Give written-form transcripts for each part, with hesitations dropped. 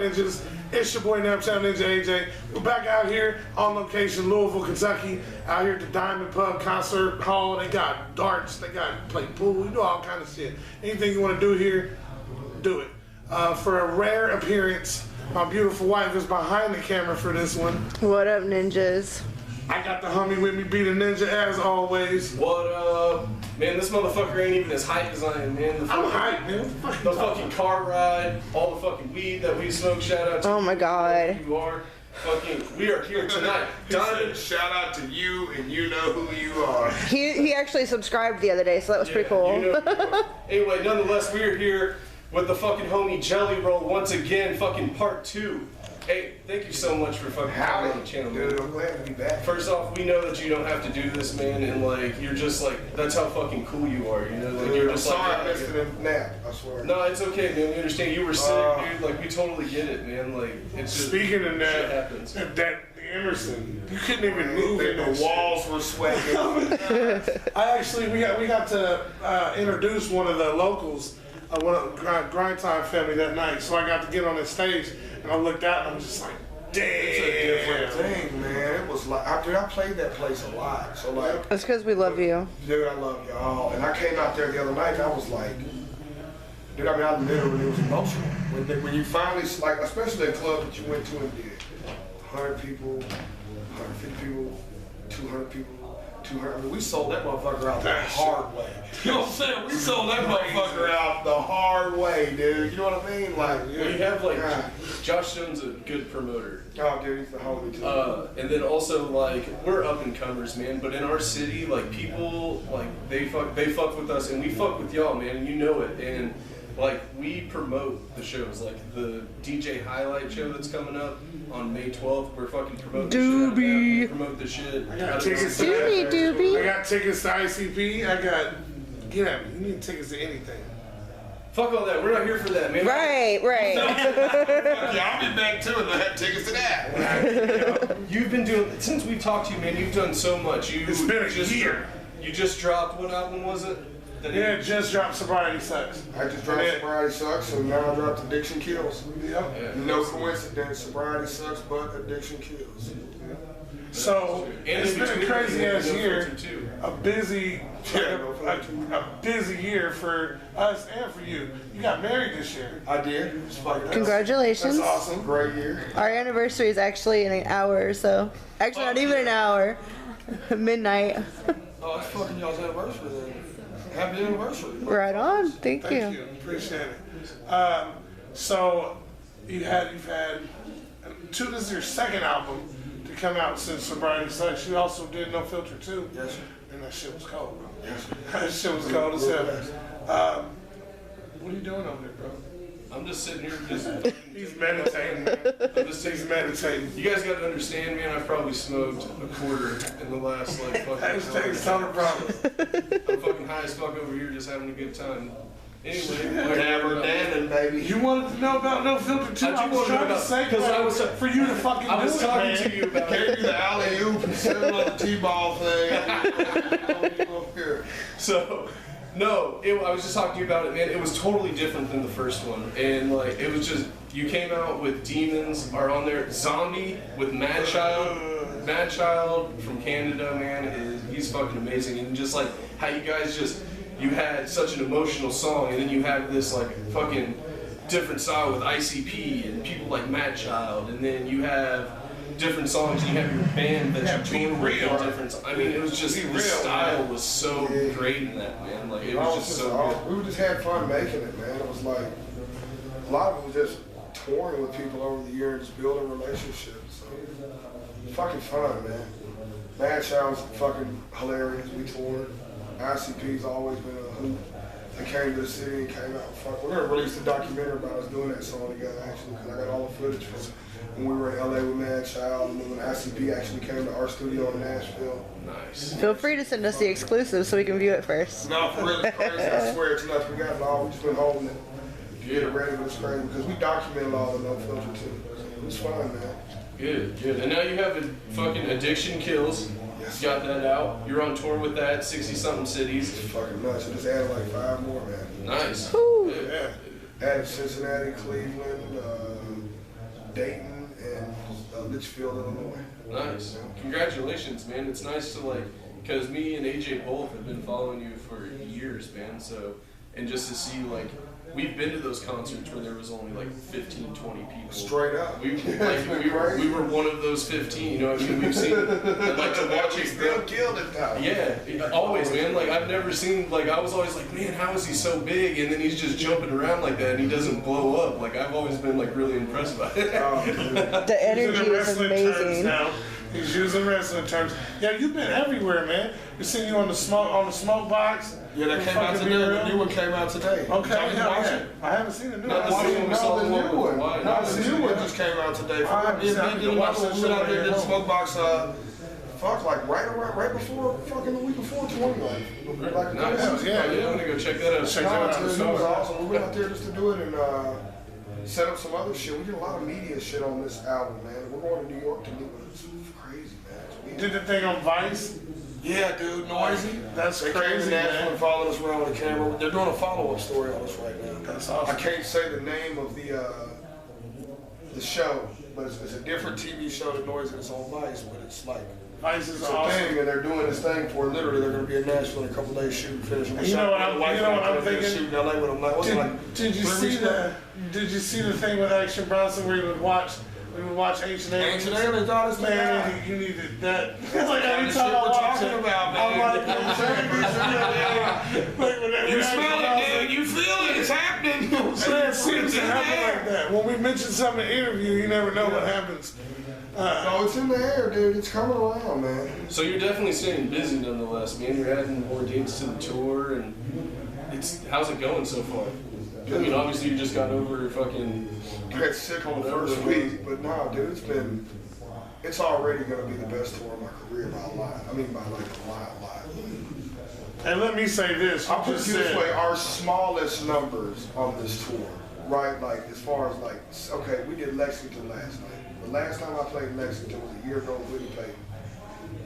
Ninjas, it's your boy Naptown Ninja AJ. We're back out here on location, Louisville, Kentucky. Out here at the Diamond Pub Concert Hall. They got darts, they got play pool, you know, all kind of shit. Anything you want to do here, do it. For a rare appearance, my beautiful wife is behind the camera for this one. What up, ninjas? I got the homie with me, Be the Ninja, as always. What up? Man, this motherfucker ain't even as hyped as I am, man. I'm hyped, man. The fucking car ride, all the fucking weed that we smoke, shout out to Oh my god. you are. Fucking, we are here tonight. Diamond, shout out to you, and you know who you are. He actually subscribed the other day, so that was pretty cool. You know, anyway, nonetheless, we are here with the fucking homie JellyRoll once again, fucking part 2. Hey, thank you so much for fucking coming on the channel, man. Dude, I'm glad to be back. First off, we know that you don't have to do this, man, and like, you're just like, that's how fucking cool you are, you know? Like, Dude, you're I'm just sorry like, I missed it in the nap, I swear. no, it's okay, man. We understand. You were sick, dude. Like, we totally get it, man. Like, it's just Speaking of shit that, happens. the Emerson, you couldn't even move in The walls were sweating. we got to introduce one of the locals, one of the Grind Time family that night. So I got to get on the stage, and I looked out, and I'm just like, damn. It's a different thing, man. It was like, I played that place a lot. So like, That's because we love you. dude, I love y'all. And I came out there the other night, and I was like, dude, I mean, I literally was emotional. When you finally, like, especially a club that you went to and did, 100 people, 150 people, 200 people. 200. I mean, we sold that motherfucker out the hard way. You know what I'm saying? We sold that motherfucker out the hard way, dude. You know what I mean? Like, Well, you have like God. Josh Stone's a good promoter, Oh, dude, he's the homie too. and then also like we're up and comers, man. But in our city, like people like they fuck with us, and we fuck with y'all, man. And you know it. And like we promote the shows, like the DJ Highlight show that's coming up on May 12th. We're fucking promoting Doobie. the shit. We promote the shit. I got tickets to Doobie, that. doobie. I got tickets to ICP. I got, get at me. You need tickets to anything. Fuck all that. We're not here for that, man. Right. Yeah, I'll be back too, and I had tickets to that. You've been doing, since we talked to you, man, you've done so much. It's been a year. You just dropped, what album was it? Yeah, it just dropped Sobriety Sucks. I just dropped Sobriety Sucks, and now I dropped Addiction Kills. Yep. Yeah. No coincidence, Sobriety Sucks, but Addiction Kills. So it's been a crazy ass year. Too. A busy year for us and for you. You got married this year. I did. It's fucking Congratulations. That's awesome. great year. Our anniversary is actually in an hour or so. Actually, not even an hour. Midnight. Oh, it's fucking y'all's anniversary then. Happy anniversary. Right on. Thank Thank you. you. Appreciate it. So you've had two. This is your second album to come out since Sobriety Sucks. You also did No Filter too. Yes, sir. And that shit was cold, bro. Yes, sir. That shit was cold as hell. What are you doing over there, bro? I'm just sitting here, He's meditating, man. He's meditating. you guys gotta understand, man, I've probably smoked a quarter in the last, like, Hashtag fucking Summer Problems. I'm fucking high as fuck over here just having a good time. Anyway, Never Dannon, baby. You wanted to know about No Filter too? I I do was want to know trying to about- say 'cause I was- for you to fucking I was do it, talking man. to you about Can't it. do the alley-oop and sit on the T-ball thing. So, no, I was just talking to you about it, man. It was totally different than the first one. And, like, it was just, you came out with Demons are on there. Zombie with Mad Child. Mad Child from Canada, man, he's fucking amazing. And just, like, how you guys just, you had such an emotional song, and then you have this, like, fucking different style with ICP and people like Mad Child. And then you have different songs, and you have your band that you toured with and different. I mean, it was just the style was so great in that, man. Like it was just so good. We just had fun making it, man. It was like a lot of it was just touring with people over the years, just building relationships. So fucking fun, man. Mad Child's fucking hilarious. We toured. ICP's always been a hoot. They came to the city and came out. Fuck, we're gonna release a documentary about us doing that song together, actually, because I got all the footage from when we were in LA with Mad Child, and then when ICP actually came to our studio in Nashville. Nice. Feel free to send us the exclusive so we can view it first. No, for real, it's crazy. I swear it's nuts. We got it all. We just been holding it. Get it ready, but it's crazy because we documented all the No Filter too. It was fun, man. Good, good. And now you have a fucking Addiction Kills. Yes. Got that out. You're on tour with that, 60-something cities. It's fucking nuts. I just added like 5 more, man. Nice. Woo. Good. Yeah. Added Cincinnati, Cleveland, Dayton, and Litchfield, Illinois. Nice. Congratulations, man. It's nice to like, because me and AJ both have been following you for years, man. So, and just to see like, we've been to those concerts where there was only like 15, 20 people. Straight up. We were one of those 15, you know what I mean? We've seen, I'd like to watch it. Still killed it though. Yeah, always, man. Like, I've never seen, like, I was always like, man, how is he so big? And then he's just jumping around like that and he doesn't blow up. Like, I've always been, like, really impressed by it. The energy is amazing. Now. He's using wrestling terms. Yeah, you've been everywhere, man. We seen you on the smoke box. Yeah, that came out today. The new one came out today. Okay, yeah. I haven't seen the new one. No, the new one. No, the new one just came out today. We went out there, did the smoke box. Like right before fucking the week before 20. Like, nice. Yeah, I'm gonna go check that out. Check that out. It was awesome. We went out there just to do it and set up some other shit. We did a lot of media shit on this album, man. We're going to New York to do it. It's crazy, man. Did the thing on Vice? Yeah, dude, Noisy. That's they crazy, came man. and followed us around with a camera. They're doing a follow-up story on us right now. That's awesome. I can't say the name of the show, but it's a different TV show than Noisy that's on Vice, but it's like Vice is it's a awesome. thing, and they're doing this thing for literally. They're going to be in Nashville in a couple days shooting, finishing. You know what I'm thinking? Shooting LA with them. Like, did you see the thing with Action Bronson where we would watch Ancient Aliens? Ancient Aliens, dog, this man, you needed that. It's like every time I we're watch talking it, about, man. I'm like, you smell it, dude. You feel it. It's happening. You know what I'm saying? It seems to happen like that. When we mention something in an interview, you never know what happens. No, it's in the air, dude. It's coming around, man. So you're definitely staying busy nonetheless, man. You're adding more dates to the tour, and how's it going so far? I mean, obviously you just got over fucking. I got sick on the first week, but no, dude, it's already gonna be the best tour of my career by a lot. I mean, by like a lot. And let me say this. I'll put it this way: our smallest numbers on this tour, right? Like as far as like, okay, we did Lexington last night. The last time I played Lexington was a year ago with Willie Payton.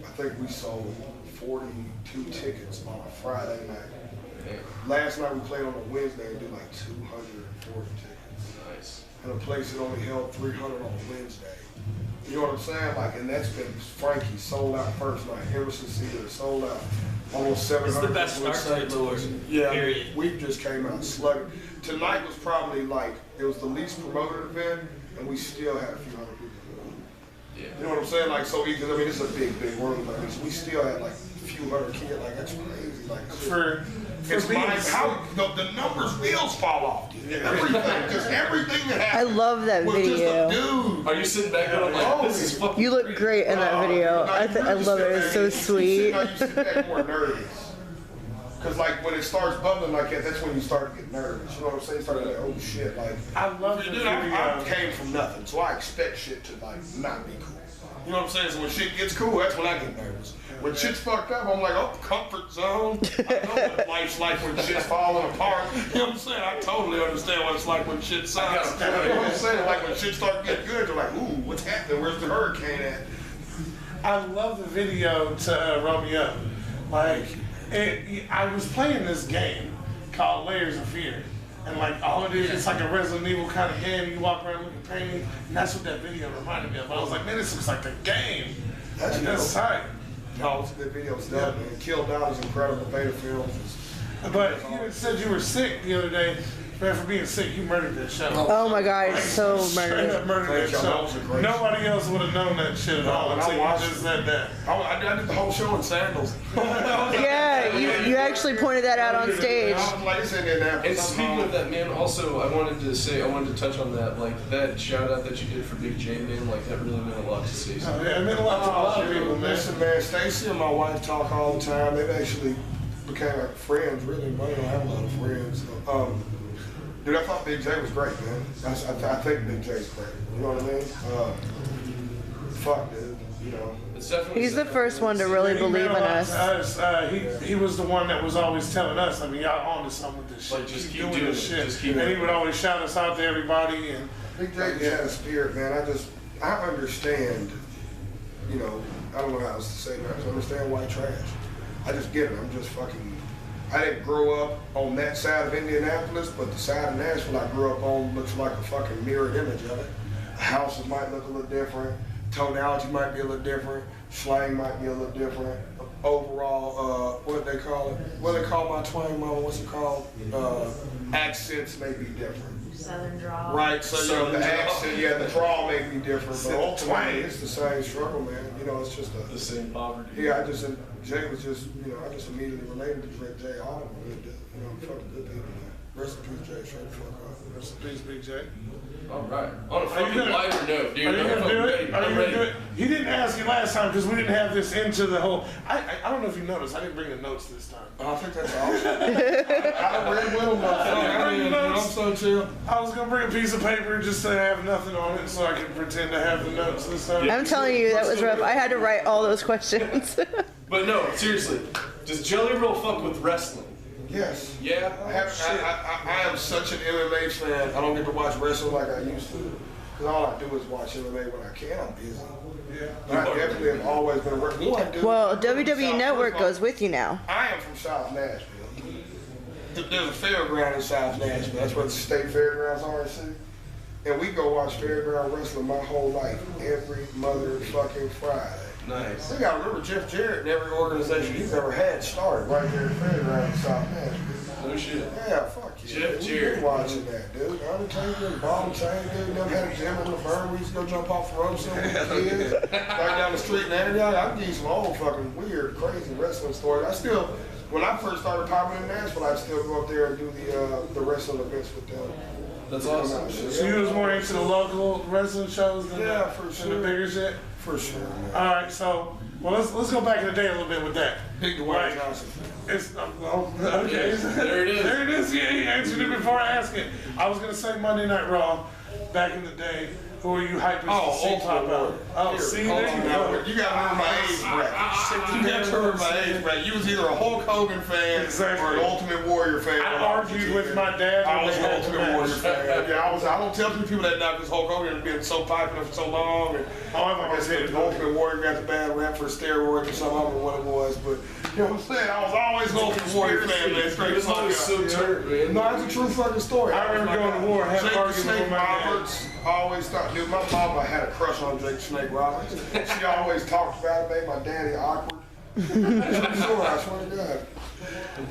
I think we sold 42 tickets on a Friday night. Last night we played on a Wednesday and did like 240 tickets. Nice. And a place that only held 300 on a Wednesday. You know what I'm saying? Like, and that's been Frankie sold out first night. Emerson Cedar sold out. Almost 700. It's the best start to the tour. Yeah, period. we just came out slugging. Tonight was probably like, it was the least promoted event, and we still had a few hundred people. Yeah. You know what I'm saying? Like, so because I mean, it's a big room. Like, so we still had like a few hundred kids. Like, that's crazy. Like, it's being how the numbers wheels fall off. Dude. Everything, just everything that happened. I love that was video. Just a dude. Are you sitting back there like, this is fucking You look great in that video. I love it. It's so sweet. You sit back more nervous. Because like when it starts bubbling like that, that's when you start to get nervous. You know what I'm saying? You start like, oh shit, like I love the video. I came from nothing, so I expect shit to like not be cool. You know what I'm saying? So when shit gets cool, that's when I get nervous. When shit's fucked up, I'm like, oh, comfort zone. I know what life's like when shit's falling apart. You know what I'm saying? I totally understand what it's like when shit sucks. You know what I'm saying? Like when shit starts getting good, you're like, ooh, what's happening? Where's the hurricane at? I love the video to Romeo. Like, I was playing this game called Layers of Fear. And like all it is, it's like a Resident Evil kind of game. You walk around looking painting, and that's what that video reminded me of. I was like, man, this looks like a game. That's tight. No, it's a good video. It's done, man. Kill Down is incredible. Beta Films. But you said you were sick the other day. Man, for being sick, you murdered that show. Oh my God, it's so Straight murdered. up murdered that show. Nobody else would have known that shit at all until you just said that. I did the whole show in sandals. Yeah, you actually pointed that out on stage. I was like, in there. And speaking of that, man, also I wanted to touch on that, like that shout out that you did for Big J, man, like that really meant a lot to Stacey. Oh, yeah, it meant a lot to a lot of people, man. Listen, man, Stacey and my wife talk all the time. They've actually became like friends, really. But I don't have a lot of friends. Dude, I thought Big J was great, man. I think Big J's great. You know what I mean? Fuck, dude. You know. He's the first one to really believe in us. He was the one that was always telling us, I mean, y'all on to something with this shit. Like, just keep doing doing this it. shit. Just keep and it. he would always shout us out to everybody. And Big J just had a spirit, man. I understand, you know, I don't know how else to say that. I just understand white trash. I just get it. I'm just fucking. I didn't grow up on that side of Indianapolis, but the side of Nashville I grew up on looks like a fucking mirrored image of it. houses might look a little different. Tonality might be a little different. Slang might be a little different. Overall, what they call it? What they call my twang, mama? What's it called? Accents may be different. Southern drawl. Right, so you know, the accent, yeah, the draw may be different, but ultimately Twang. it's the same struggle, man. You know, it's just The same poverty. yeah, Jay was just, you know, I just immediately related to Jay Autumn. You know, fucking good people, man. Rest in peace, Jay. Straight the fuck up. Rest in peace, Big J. All right. On a Are you fucking gonna- lighter note, dude. Are you I'm gonna fucking do ready. it? Are you I'm gonna do ready. it? He didn't ask you last time because we didn't have this into the whole. I don't know if you noticed. I didn't bring the notes this time. I think that's awesome. I read with him, I'm so chill. I was gonna bring a piece of paper just to have nothing on it, so I could pretend to have the notes this time. I'm telling you, that was rough. I had to write all those questions. But no, seriously. Does JellyRoll fuck with wrestling? Yes. Yeah? I am such an MMA fan. I don't get to watch wrestling like I used to. Because all I do is watch MMA when I can. I'm busy. Yeah. But I definitely have always been a wrestler. One, dude, Well, I'm from WWE South- Network goes with you now. I am from South Nashville. There's a fairground in South Nashville. That's where the state fairgrounds are in the city. And we go watch fairground wrestling my whole life, every motherfucking Friday. Nice. You gotta remember Jeff Jarrett and every organization he's ever had started right there at the fairground in South Nashville. No shit. Yeah, fuck you. Jeff We've Jarrett. been watching that, dude. Undertaker and Ball and Chain, dude. Them had a gym in Laverne. We used to go jump off the ropes with the kids. Right down the street and everything. I can give you some old fucking weird, crazy wrestling stories. I still, when I first started popping in Nashville, I'd still go up there and do the wrestling events with them. That's awesome. So you was more into the local wrestling shows than Yeah, for than sure. the bigger shit. For sure, man. All right, so let's go back in the day a little bit with that. Big Dwayne Like, Johnson. It's well, okay. There it is. There it is. Yeah, he answered it before I asked it. I was gonna say Monday Night Raw back in the day. Who are you hyping to see pop out? Oh, see, there you go. You gotta remember my age bracket. You gotta remember my age bracket. You was either a Hulk Hogan fan Exactly. or an Ultimate Warrior fan. I argued with my dad. I when was they an had the Ultimate match. Warrior fan. Yeah, I don't tell too many people that now because Hulk Hogan has been so popular for so long. And Oh, I've I always guess hated the Ultimate Warrior got the bad rap for steroids or something. I don't know what it was, but you know what I'm saying? I was always an Ultimate Warrior fan, man. Straight It's always so turned, man. No, it's a true fucking story. I remember going to war, had an Jake the argument Snake with my dad. Roberts. I always thought, dude, my mama had a crush on Jake the Snake Roberts. She always talked about it, made my daddy awkward. I'm sure, I swear to God.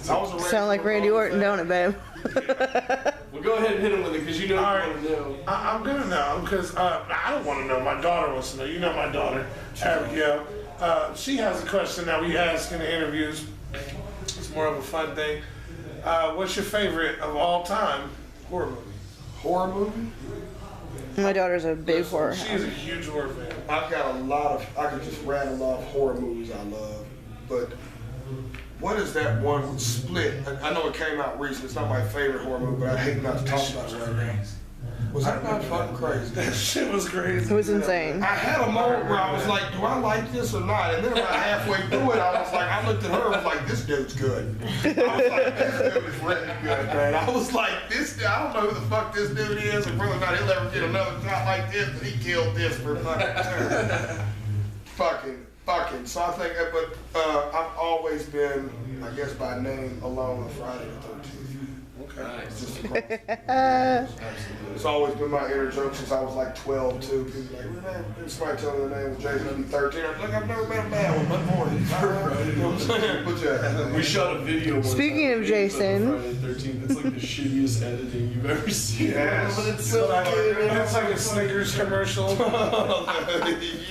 I was a Sound like Randy Orton, don't it, babe? Well, go ahead and hit him with it because you know All you right. want to know. I'm gonna know because I don't want to know. My daughter wants to know. You know my daughter, Abigail. She has a question that we ask in the interviews. It's more of a fun thing. What's your favorite of all time horror movie? horror movie. My daughter's a big horror. She is a huge horror fan. I've got a lot of, I could just rattle off horror movies I love, but what is that one with Split? I know it came out recently. It's not my favorite horror movie, but I hate not to talk about it right now. Was that not fucking crazy? That shit was crazy. It was insane. I had a moment where I was like, do I like this or not? And then about halfway through it, I was like, I looked at her and was like, this dude's good. I was like, this dude is really good, man. I was like, this dude, I don't know who the fuck this dude is, and whether or not he'll ever get another shot like this, but he killed this for fucking. So I think, but I've always been, I guess by name, alone on Friday the 13th. Nice. It's always been my inner joke since I was like 12 too. People like, man, somebody tell me the name was Jason, I'll be 13. I'm like, I've never met a bad one, but more. You know what I'm saying? But yeah. We shot a video. one Speaking time, of it was Jason. on Friday the 13th. It's like the shittiest editing you've ever seen. Yes. But it's so good. It's like a Snickers commercial.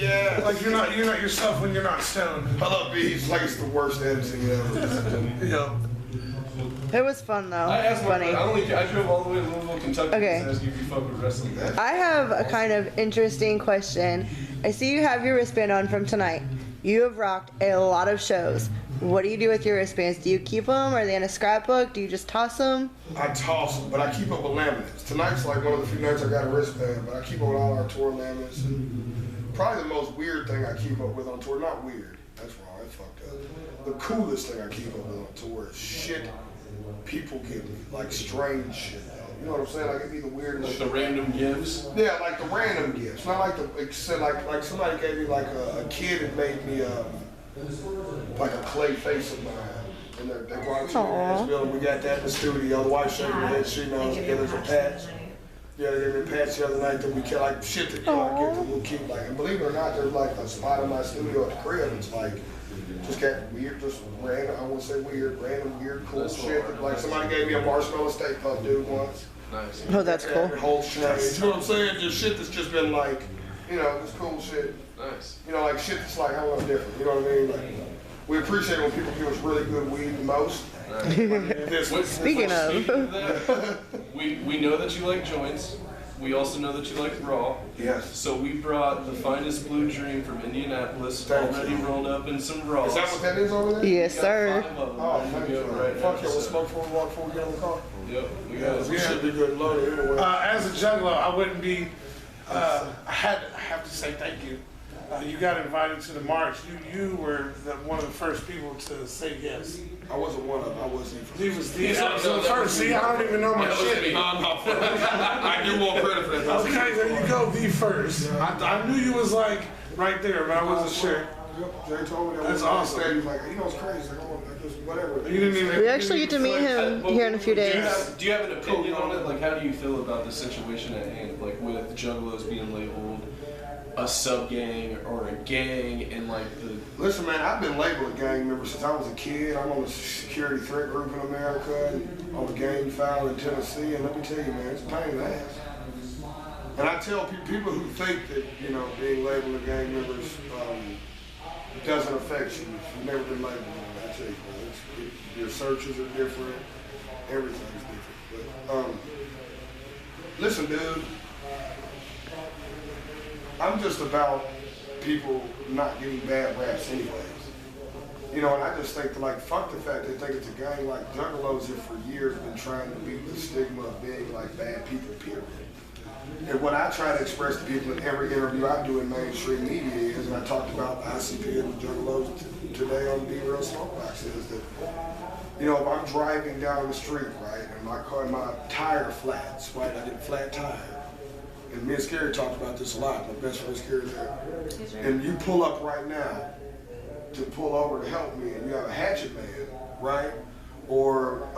Yeah. Like you're not yourself when you're not stoned. I love bees like it's the worst editing ever. Yeah. It was fun though. I asked my Funny. friend, I drove all the way to Louisville, Kentucky Okay. to ask you if you fuck with wrestling. I have a kind of interesting question. I see you have your wristband on from tonight. You have rocked a lot of shows. What do you do with your wristbands? Do you keep them? Are they in a scrapbook? Do you just toss them? I toss them, but I keep up with laminates. Tonight's like one of the few nights I got a wristband, but I keep up with all our tour laminates. And probably the most weird thing I keep up with on tour, not weird, that's wrong, that's fucked up. The coolest thing I keep up with on tour is shit people give me, like strange shit. You know what I'm saying? Like it'd be the weirdest Like shit. the random gifts. Yeah, like the random gifts. Not like like somebody gave me like a kid had made me like a clay face of mine. And they brought it to me in this building. We got that in the studio. The wife shaking her head, she knows. And there's a patch. Yeah, they gave me a patch the other night that we can like shit that I get that we'll keep like. And believe it or not, there's like a spot in my studio at the crib. It's like just got weird, just random. I won't say weird, random, weird, cool shit. That, like somebody gave me a marshmallow steak puff dude once. Nice. Oh, that's cool. That whole shit. You know what I'm saying? Just shit that's just been like, you know, this cool shit. Nice. You know, like shit that's like, I don't know, different. You know what I mean? Like, we appreciate when people give us really good weed the most. Speaking of that, we know that you like joints. We also know that you like raw. Yes. So we brought the finest blue dream from Indianapolis, already rolled up in some raw. Is that what that is over there? yes, sir. Oh, thank you. Right Fuck now, yeah, we'll so- smoke before we walk before we get on the car. Yep, we got it. We should be good and loaded anyway. As a juggler, I wouldn't be. I have to say thank you. You got invited to the march. You were one of the first people to say yes. I wasn't one of them. I wasn't even. He was the absolute first. See, I don't even know my shit. I do want credit for that. Okay, there you go, the first. I knew you was like right there, but I wasn't sure. Yep, Jay told me that. That's when awesome. He was like, you know, it's crazy. Like, I just whatever. You didn't even. We actually get to meet him here in a few days. Do you have an opinion on it? Like, how do you feel about the situation at hand? Like, with Juggalos being labeled a sub-gang or a gang, and like the... Listen, man, I've been labeled a gang member since I was a kid. I'm on the security threat group in America, and on the gang file in Tennessee, and let me tell you, man, it's a pain in the ass. And I tell people who think that, you know, being labeled a gang member doesn't affect you. You've never been labeled, man. I tell you, man, your searches are different, everything's different. But, listen, dude. I'm just about people not getting bad raps anyways. You know, and I just think, like, fuck the fact they think it's a gang. Like, Juggalos have for years been trying to beat the stigma of being, like, bad people, period. And what I try to express to people in every interview I do in mainstream media is, and I talked about ICP and Juggalos today on the Real Smokebox, is that, you know, if I'm driving down the street, right, and my tire flats, right, I did a flat tire. And me and Scary talked about this a lot. My best friend Scary's there. And you pull up right now to pull over to help me, and you have a hatchet man, right? Or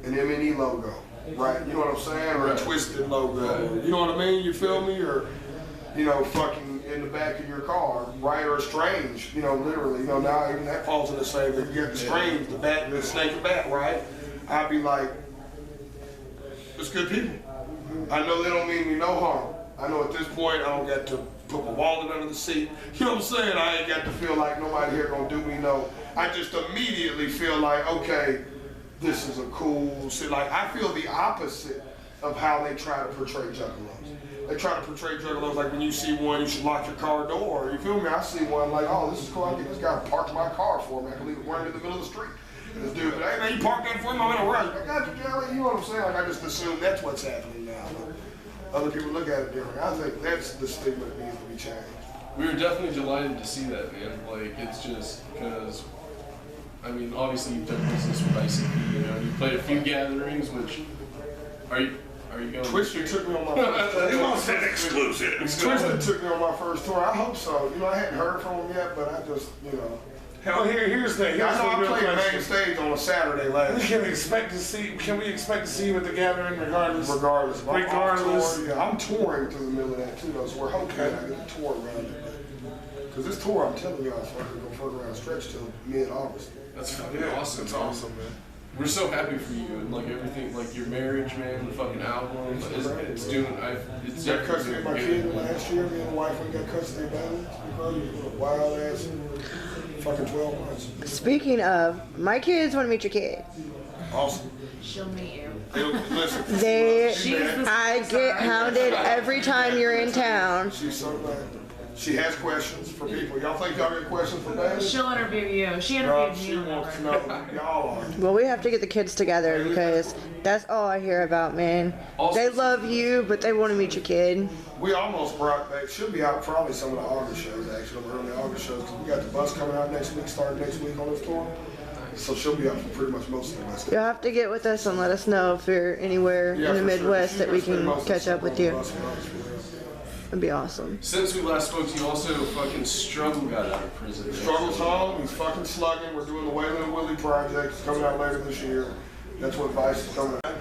an M&E logo, right? You know what I'm saying? Or a twisted logo. You know what I mean? You feel me? Or, you know, fucking in the back of your car, right? Or a strange, you know, literally. You know, now even that falls in the same. But you got the strange, the bat, the snake and bat, right? I'd be like, it's good people. I know they don't mean me no harm. I know at this point I don't get to put my wallet under the seat. You know what I'm saying? I ain't got to feel like nobody here gonna do me no. I just immediately feel like, okay, this is a cool shit. Like, I feel the opposite of how they try to portray Juggalos. They try to portray Juggalos like when you see one, you should lock your car door. You feel me? I see one like, oh, this is cool. I get this guy to park my car for me. I can leave it running in the middle of the street. And this dude, hey man, you parked that for me, I'm in a rush. I got you, Jelly. You know what I'm saying? Like, I just assume that's what's happening now. Other people look at it different. I think that's the stigma that needs to be changed. We were definitely delighted to see that, man. Like, it's just because, I mean, obviously you've done business with ICP, you know, you played a few gatherings, which, are you going? Twisted took me on my first tour. You almost said exclusive. Twisted took me on my first tour. I hope so. You know, I hadn't heard from him yet, but I just, you know. Hell, here's the I know I real played main question. stage on a Saturday last year. Can we expect to see you at the gathering regardless? Regardless. Regardless. I'm touring through the middle of that too, though, so we're hoping I get to tour around it. Because this tour, I'm telling you, I was fucking going further around stretch till mid-August. That's fucking awesome. It's man. awesome, man. We're so happy for you and like everything, like your marriage, man, the fucking album, it's doing, it's Got custody definitely of my doing kid last year. Me and the wife went and got custody of them. A wild ass fucking 12 months. Speaking of, my kids want to meet your kid. Awesome. She'll meet you. Listen. I get hounded every time you're in town. She's so glad. She has questions for people. Y'all think y'all get questions for Bailey? She'll interview you. She No, interviewed she me. wants to know. Y'all are. Well, we have to get the kids together because that's all I hear about, man. They love you, but they want to meet your kid. We almost brought back, should be out probably some of the August shows, actually, early August shows, because we got the bus coming out next week, starting next week on this tour. So she'll be out for pretty much most of the West. You'll have to get with us and let us know if you're anywhere in the Midwest that we can catch up with you. It'd be awesome. Since we last spoke to you, also fucking Struggle got out of prison. Struggle's home, he's fucking slugging. We're doing the Waylon and Willie project. It's coming out later this year. That's what Vice is coming out.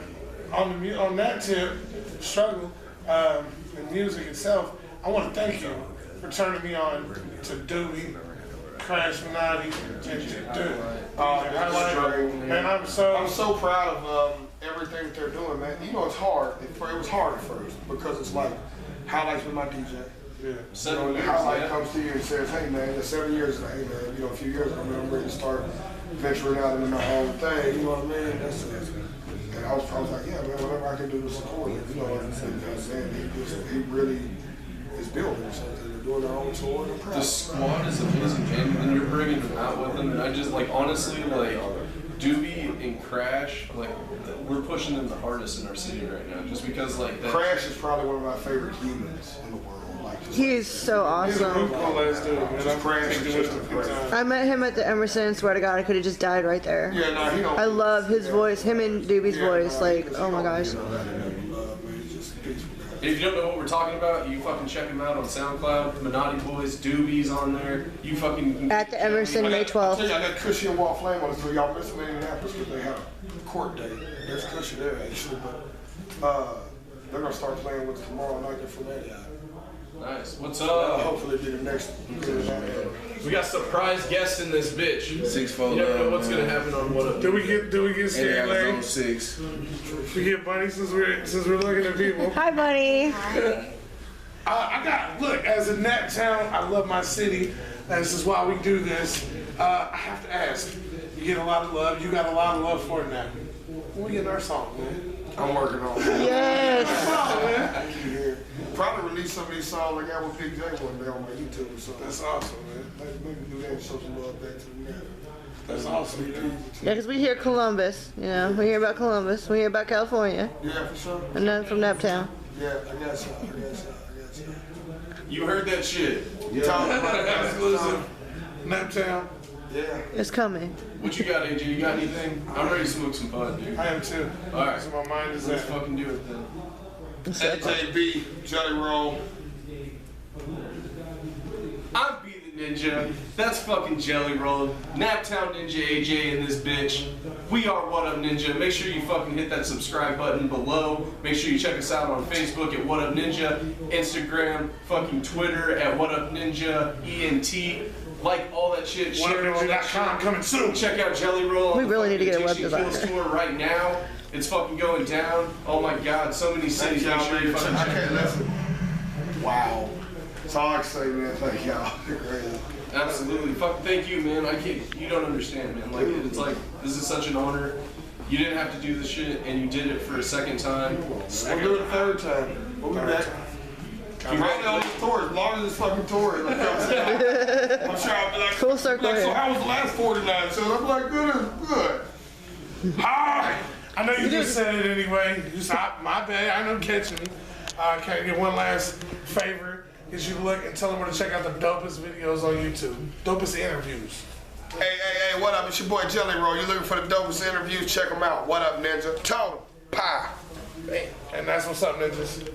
On that tip, Struggle, and music itself, I want to thank you for turning me on to Doobie, Crash Minotti, and Dude. And I'm so proud of everything that they're doing, man. You know, it's hard. It was hard at first because it's like highlights with my DJ. Yeah. You know, the highlight comes to you and says, hey man, in 7 years, hey man, you know, a few years ago, I'm ready to start venturing out into my own thing, you know what I mean? That's it. And I was like, yeah, man, whatever I can do to support it, you know what I'm saying? He really is building something. They're doing their own tour. And I'm proud. The squad is amazing, man. And you're bringing them out with them. And I just, like, honestly, like, Doobie and Crash, like, we're pushing them the hardest in our city right now. Just because, like, that. Crash is probably one of my favorite humans in the world. He's so awesome. I met him at the Emerson. Swear to God, I could have just died right there. Yeah, no, he don't. I love his voice. Him and Doobie's voice. Like, oh my gosh. If you don't know what we're talking about, you fucking check him out on SoundCloud. Minotti Boys, Doobie's on there. You fucking at the Emerson, May 12th. I'll tell you, I got Cushy and Walt Flame on it, so y'all missing Indianapolis because they have a court date. There's Cushy there actually, but they're gonna start playing with us tomorrow night for that. Nice. What's up? Hopefully be the next. We got surprise guests in this bitch. 6'4". You never know what's gonna happen on What Up. Do we get scared, Larry? 6. We get Bunny since we're looking at people. Hi, Bunny. Look, as a Nap Town, I love my city. This is why we do this. I have to ask, you get a lot of love. You got a lot of love for it now. When we get our song, man. I'm working on it. Yes. Probably release some of these songs I got with Big J one day on my YouTube or something. That's awesome, man. Maybe do that and show some love back to the net. That's awesome, man. Yeah, because we hear Columbus. You know, we hear about Columbus. We hear about California. Yeah, for sure. And then from Naptown. Yeah, I got you. You heard that shit. Yeah. Talking about Exclusive. Naptown. Yeah. It's coming. What you got, AJ? You got anything? I'm ready to smoke some pot, dude. I am too. All right. That's where my mind is Let's at. fucking do it then. AJB, JellyRoll. I'm Be the Ninja. That's fucking JellyRoll. Naptown Ninja AJ in this bitch. We are What Up Ninja. Make sure you fucking hit that subscribe button below. Make sure you check us out on Facebook at What Up Ninja, Instagram, fucking Twitter at What Up Ninja ENT. Like all that shit. Share all that shit. Coming soon. Check out JellyRoll. We really need to get a web designer. Tour right now. It's fucking going down. Oh my god, so many cities. Make sure you fucking check it out. Wow. That's all I can say, man. Thank y'all. Absolutely. Fuck, thank you, man. I can't, you don't understand, man. Like, it's like, this is such an honor. You didn't have to do this shit, and you did it for a second time. We'll do it a third time. We'll be back. I'm running on this tour, as long as this fucking tour is. I'm sure I'll be like, Full circle like, so here. how was the last 49 shows? I'm like, good. Hi. I know you just said it anyway. My bad. I know catching me. Can I get one last favor? Is you look and tell them where to check out the dopest videos on YouTube. Dopest interviews. Hey, what up? It's your boy JellyRoll. You looking for the dopest interviews? Check them out. What up, Ninja? Total. Pie. And that's what's up, ninjas.